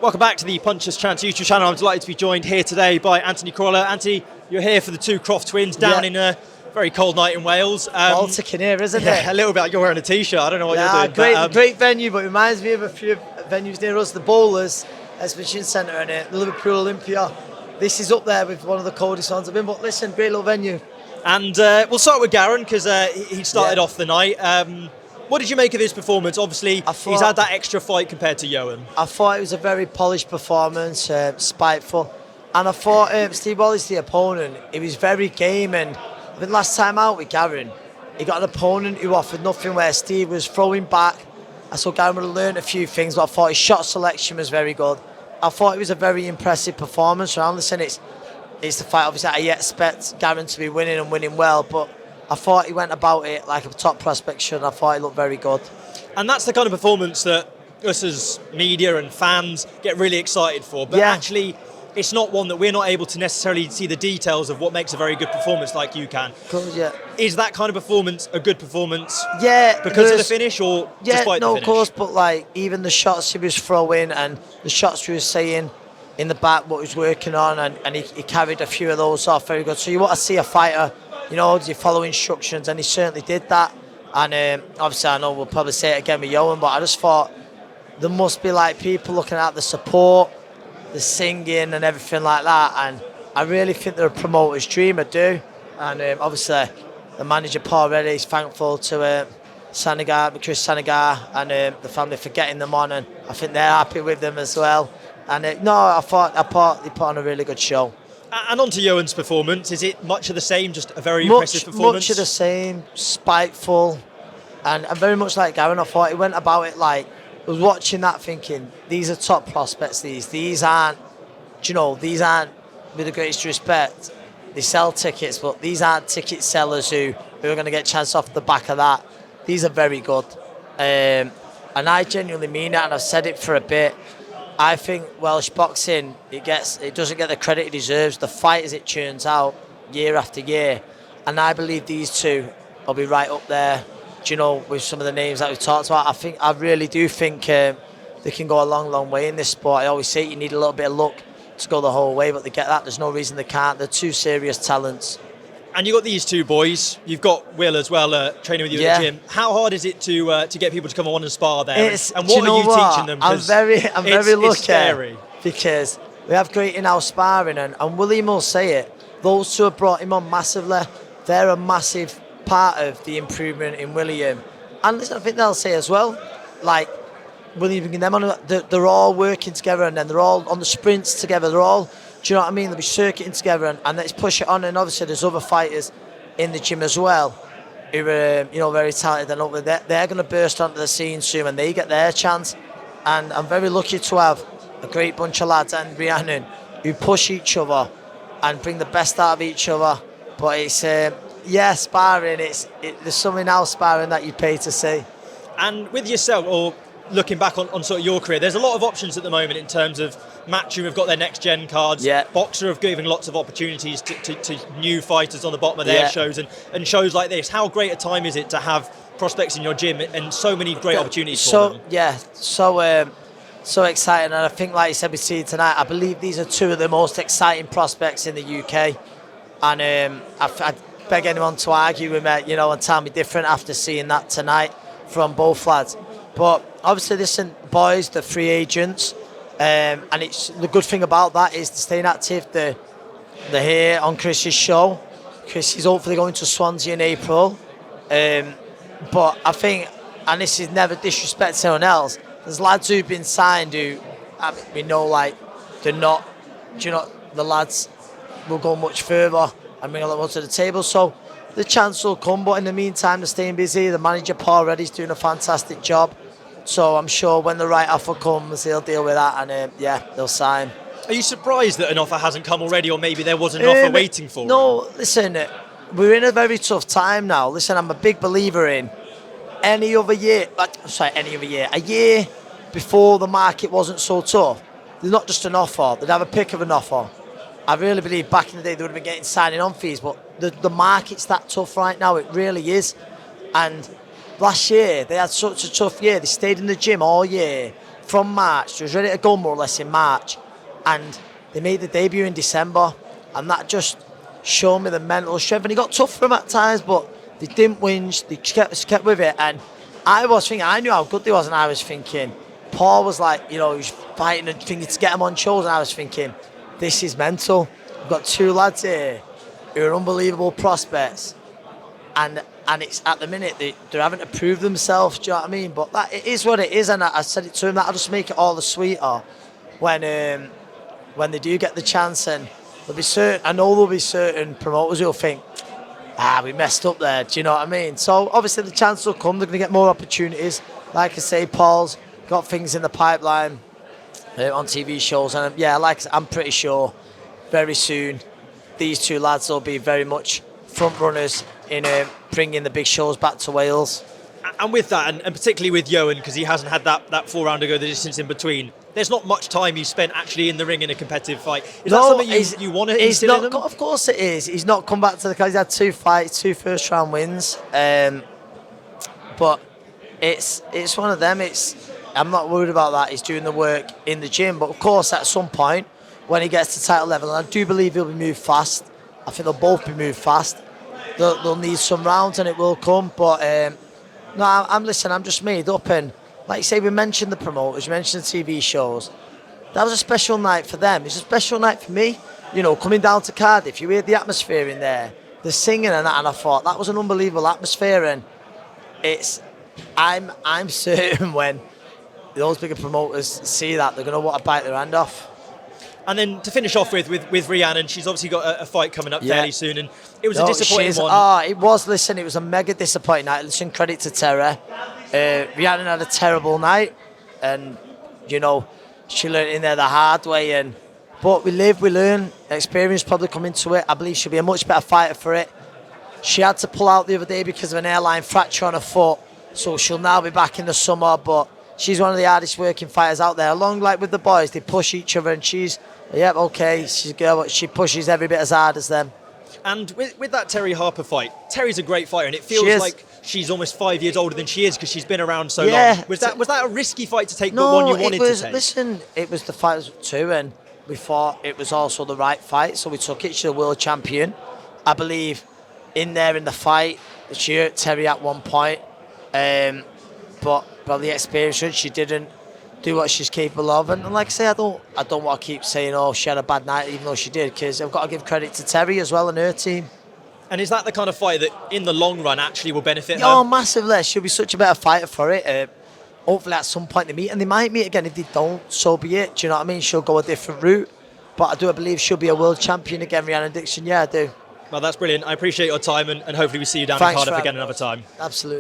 Welcome back to the Puncher's Chance YouTube channel. I'm delighted to be joined here today by Anthony Crolla. Anthony, you're here for the two Croft twins down in a very cold night in Wales. Baltic in here, isn't it? Yeah, a little bit. You're wearing a t-shirt. I don't know what you're doing. Great venue, but it reminds me of a few venues near us. The Bowlers Exhibition Centre and the Liverpool Olympia. This is up there with one of the coldest ones I've been. But listen, great little venue. And we'll start with Garan because he started off the night. What did you make of his performance? Obviously, he's had that extra fight compared to Ioan. I thought it was a very polished performance, spiteful. And I thought Steve Wallace, the opponent, he was very game. And I think last time out with Garan, he got an opponent who offered nothing where Steve was throwing back. I saw Garan would have learned a few things, but I thought his shot selection was very good. I thought it was a very impressive performance. And listen, it's the fight, obviously, I expect Garan to be winning and winning well, but I thought he went about it like a top prospect should, and I thought he looked very good. And that's the kind of performance that us as media and fans get really excited for. But actually, it's not one that we're not able to necessarily see the details of what makes a very good performance like you can. Cool, yeah. Is that kind of performance a good performance? Yeah. Because of the finish or despite the finish? Of course, but like even the shots he was throwing and the shots he was saying in the back, what he was working on, and he carried a few of those off very good. So you want to see a fighter, you know, does he follow instructions? And he certainly did that. And obviously, I know we'll probably say it again with Ioan, but I just thought there must be like people looking at the support, the singing, and everything like that. And I really think they're a promoter's dream, I do. And obviously, the manager Paul Reddy is thankful to Sanigar, Chris Sanigar, and the family for getting them on, and I think they're happy with them as well. And I thought they put on a really good show. And on to Ioan's performance, is it much of the same, just a very impressive performance? Much of the same, spiteful, and very much like Garan. I thought he went about it like, I was watching that thinking, these are top prospects, these aren't, these aren't, with the greatest respect, they sell tickets, but these aren't ticket sellers who are going to get a chance off the back of that. These are very good. And I genuinely mean it, and I've said it for a bit. I think Welsh boxing, it doesn't get the credit it deserves. The fight as it churns out year after year, and I believe these two will be right up there. With some of the names that we've talked about, I really do think they can go a long, long way in this sport. I always say you need a little bit of luck to go the whole way, but they get that. There's no reason they can't. They're two serious talents. And you've got these two boys. You've got Will as well, training with you at the gym. How hard is it to get people to come on and spar there? And what are you teaching them? I'm very lucky. It's scary. Because we have great in-house sparring, and William will say it. Those two have brought him on massively. They're a massive part of the improvement in William. And listen, I think they'll say as well, like William bringing them on, they're all working together, and then they're all on the sprints together. They're all, do you know what I mean? They'll be circuiting together, and let's push it on. And obviously, there's other fighters in the gym as well who are, very talented. And they're going to burst onto the scene soon, and they get their chance. And I'm very lucky to have a great bunch of lads and Rhiannon who push each other and bring the best out of each other. But it's sparring. There's something else sparring that you pay to see. And with yourself, or looking back on sort of your career, there's a lot of options at the moment in terms of Matchroom have got their next gen cards. Boxer have given lots of opportunities to new fighters on the bottom of their shows and shows like this. How great a time is it to have prospects in your gym and so many great opportunities for them? So exciting. And I think, like you said, we see tonight, I believe these are two of the most exciting prospects in the UK. And I beg anyone to argue with me, and tell me different after seeing that tonight from both lads. But obviously, listen, boys, the free agents, and it's the good thing about that is they're staying active. They're here on Chris's show. Chris is hopefully going to Swansea in April. But I think, and this is never disrespect to anyone else, there's lads who've been signed who we know like they're not. The lads will go much further and bring a lot more to the table. So the chance will come, but in the meantime, they're staying busy. The manager Paul Reddy's doing a fantastic job. So I'm sure when the right offer comes, he'll deal with that, and they'll sign. Are you surprised that an offer hasn't come already, or maybe there was an offer waiting for him? No, listen, we're in a very tough time now. Listen, I'm a big believer in a year before the market wasn't so tough, there's not just an offer, they'd have a pick of an offer. I really believe back in the day they would have been getting signing on fees, but the market's that tough right now, it really is. And last year, they had such a tough year. They stayed in the gym all year. from March. She was ready to go more or less in March, and they made the debut in December, and that just showed me the mental strength. And it got tough for them at times, but they didn't whinge. They kept with it, and I was thinking, I knew how good they was, and I was thinking, Paul was like, he was fighting and thinking to get him on shows, and I was thinking, this is mental. We've got two lads here who are unbelievable prospects, and it's at the minute they're having to prove themselves. Do you know what I mean? But that it is what it is, and I said it to him, that'll just make it all the sweeter when they do get the chance. And I know there'll be certain promoters who'll think, we messed up there. Do you know what I mean? So obviously the chance will come. They're going to get more opportunities. Like I say, Paul's got things in the pipeline on TV shows, and I'm pretty sure very soon these two lads will be very much front runners in bringing the big shows back to Wales. And with that, and particularly with Ioan, because he hasn't had that 4-round ago, the distance in between, there's not much time you spent actually in the ring in a competitive fight. Is that something you want to instill in him? Of course it is. He's not come back to the... He's had 2 fights, 2 first-round wins. But it's one of them. I'm not worried about that. He's doing the work in the gym. But of course, at some point, when he gets to title level, and I do believe he'll be moved fast. I think they'll both be moved fast. They'll need some rounds, and it will come. But I'm just made up. And like you say, we mentioned the promoters, we mentioned the TV shows. That was a special night for them. It's a special night for me. Coming down to Cardiff, you hear the atmosphere in there, the singing and that, and I thought that was an unbelievable atmosphere. And I'm certain when those bigger promoters see that, they're going to want to bite their hand off. And then to finish off with Rhiannon, she's obviously got a fight coming up fairly soon, and it was a disappointing one. It was a mega disappointing night. Listen, credit to Terri. Rhiannon had a terrible night, and she learned in there the hard way. But we live, we learn. Experience probably come into it. I believe she'll be a much better fighter for it. She had to pull out the other day because of an airline fracture on her foot, so she'll now be back in the summer. But she's one of the hardest working fighters out there. Along like with the boys, they push each other, and she's a girl, but she pushes every bit as hard as them. And with that Terri Harper fight, Terri's a great fighter, and it feels like she's almost 5 years older than she is because she's been around so long. Was that a risky fight to take, but one you wanted to take? Listen, it was the fight too, and we thought it was also the right fight, so we took it. She's a world champion. I believe in the fight, she hurt Terri at one point, but probably experience, she didn't do what she's capable of. And like I say, I don't want to keep saying, she had a bad night, even though she did, because I've got to give credit to Terri as well and her team. And is that the kind of fight that in the long run actually will benefit her? Oh, massively. She'll be such a better fighter for it. Hopefully at some point they meet, and they might meet again. If they don't, so be it. Do you know what I mean? She'll go a different route. But I do believe she'll be a world champion again, Rhiannon Dixon. Yeah, I do. Well, that's brilliant. I appreciate your time, and hopefully we see you down in Cardiff again another time. Absolutely.